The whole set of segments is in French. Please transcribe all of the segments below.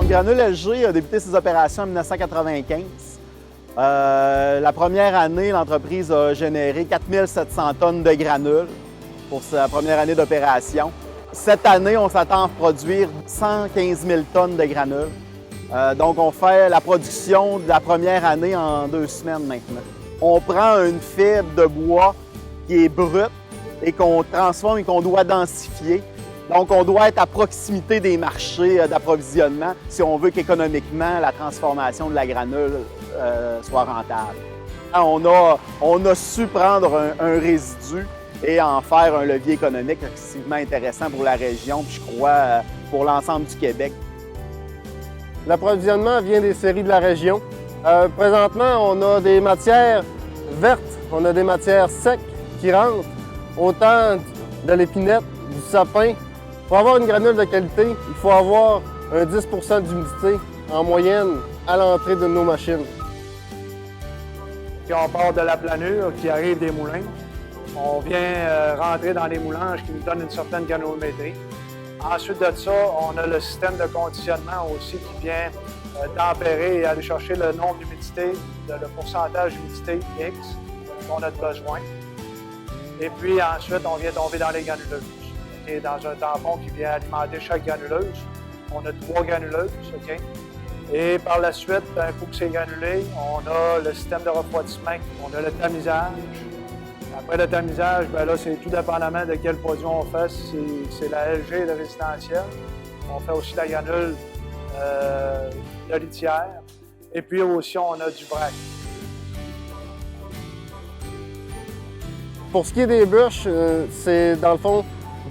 Granule LG a débuté ses opérations en 1995. La première année, l'entreprise a généré 4700 tonnes de granules pour sa première année d'opération. Cette année, on s'attend à produire 115 000 tonnes de granules. Donc, on fait la production de la première année en 2 semaines maintenant. On prend une fibre de bois qui est brute et qu'on transforme et qu'on doit densifier. Donc, on doit être à proximité des marchés d'approvisionnement si on veut qu'économiquement, la transformation de la granule soit rentable. On a su prendre un résidu et en faire un levier économique excessivement intéressant pour la région, puis je crois pour l'ensemble du Québec. L'approvisionnement vient des scieries de la région. Présentement, on a des matières vertes, on a des matières secs qui rentrent, autant de l'épinette, du sapin. Pour avoir une granule de qualité, il faut avoir un 10 d'humidité en moyenne à l'entrée de nos machines. Puis on part de la planure qui arrive des moulins. On vient rentrer dans les moulanges qui nous donnent une certaine granulométrie. Ensuite de ça, on a le système de conditionnement aussi qui vient tempérer et aller chercher le nombre d'humidité, le pourcentage d'humidité X qu'on a besoin. Et puis ensuite, on vient tomber dans les granuleuses. Okay, dans un tampon qui vient alimenter chaque granuleuse. On a 3 granuleuses. Okay? Et par la suite, un coup que c'est granulé, on a le système de refroidissement, on a le tamisage. Après le tamisage, bien là, c'est tout dépendamment de quel produit on fait. C'est la LG de résidentiel. On fait aussi la granule de litière. Et puis aussi, on a du vrac. Pour ce qui est des bûches, c'est dans le fond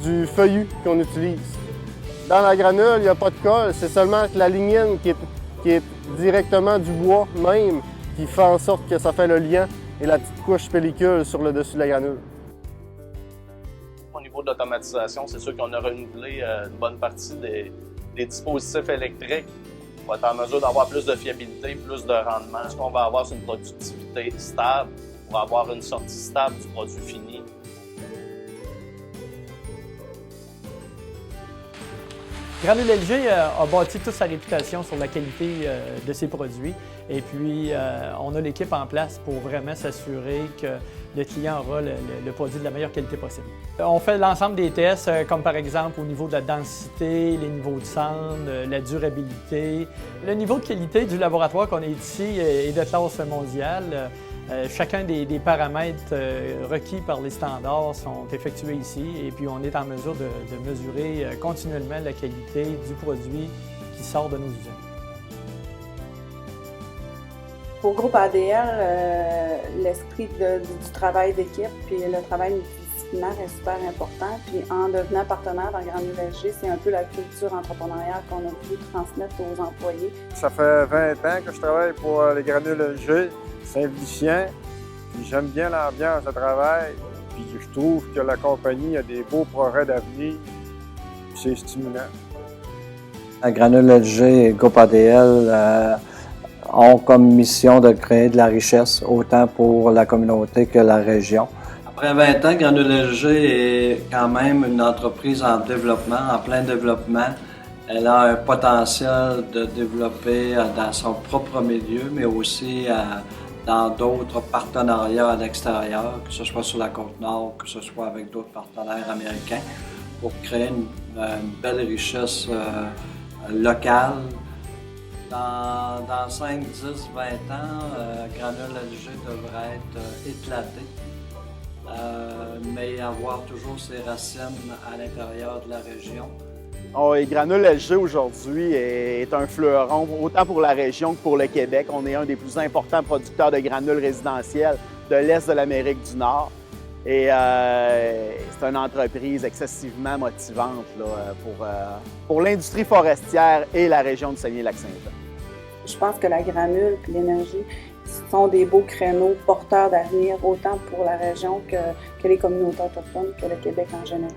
du feuillu qu'on utilise. Dans la granule, il n'y a pas de colle, c'est seulement la lignine qui est directement du bois même qui fait en sorte que ça fait le lien et la petite couche pellicule sur le dessus de la granule. Au niveau de l'automatisation, c'est sûr qu'on a renouvelé une bonne partie des dispositifs électriques pour être en mesure d'avoir plus de fiabilité, plus de rendement. Ce qu'on va avoir, c'est une productivité stable pour avoir une sortie stable du produit fini. Granule LG a bâti toute sa réputation sur la qualité de ses produits et puis on a l'équipe en place pour vraiment s'assurer que le client aura le produit de la meilleure qualité possible. On fait l'ensemble des tests comme par exemple au niveau de la densité, les niveaux de cendre, la durabilité. Le niveau de qualité du laboratoire qu'on est ici est de classe mondiale. Chacun des paramètres requis par les standards sont effectués ici et puis on est en mesure de mesurer continuellement la qualité du produit qui sort de nos usines. Pour Groupe ADL, l'esprit du travail d'équipe puis le travail multidisciplinaire est super important. Puis en devenant partenaire dans Granule LG, c'est un peu la culture entrepreneuriale qu'on a pu transmettre aux employés. Ça fait 20 ans que je travaille pour les Granules LG. Saint-Félicien, puis j'aime bien l'ambiance de travail, puis je trouve que la compagnie a des beaux projets d'avenir, puis c'est stimulant. La Granule LG et Groupe ADL ont comme mission de créer de la richesse, autant pour la communauté que la région. Après 20 ans, Granule LG est quand même une entreprise en développement, en plein développement. Elle a un potentiel de développer dans son propre milieu, mais aussi dans d'autres partenariats à l'extérieur, que ce soit sur la Côte-Nord, que ce soit avec d'autres partenaires américains, pour créer une belle richesse locale. Dans 5, 10, 20 ans, Granule LG devrait être éclaté, mais avoir toujours ses racines à l'intérieur de la région. Et Granule LG aujourd'hui est un fleuron autant pour la région que pour le Québec. On est un des plus importants producteurs de granules résidentielles de l'Est de l'Amérique du Nord. Et c'est une entreprise excessivement motivante là, pour l'industrie forestière et la région du Saguenay-Lac-Saint-Jean. Je pense que la granule et l'énergie sont des beaux créneaux porteurs d'avenir autant pour la région que les communautés autochtones que le Québec en général.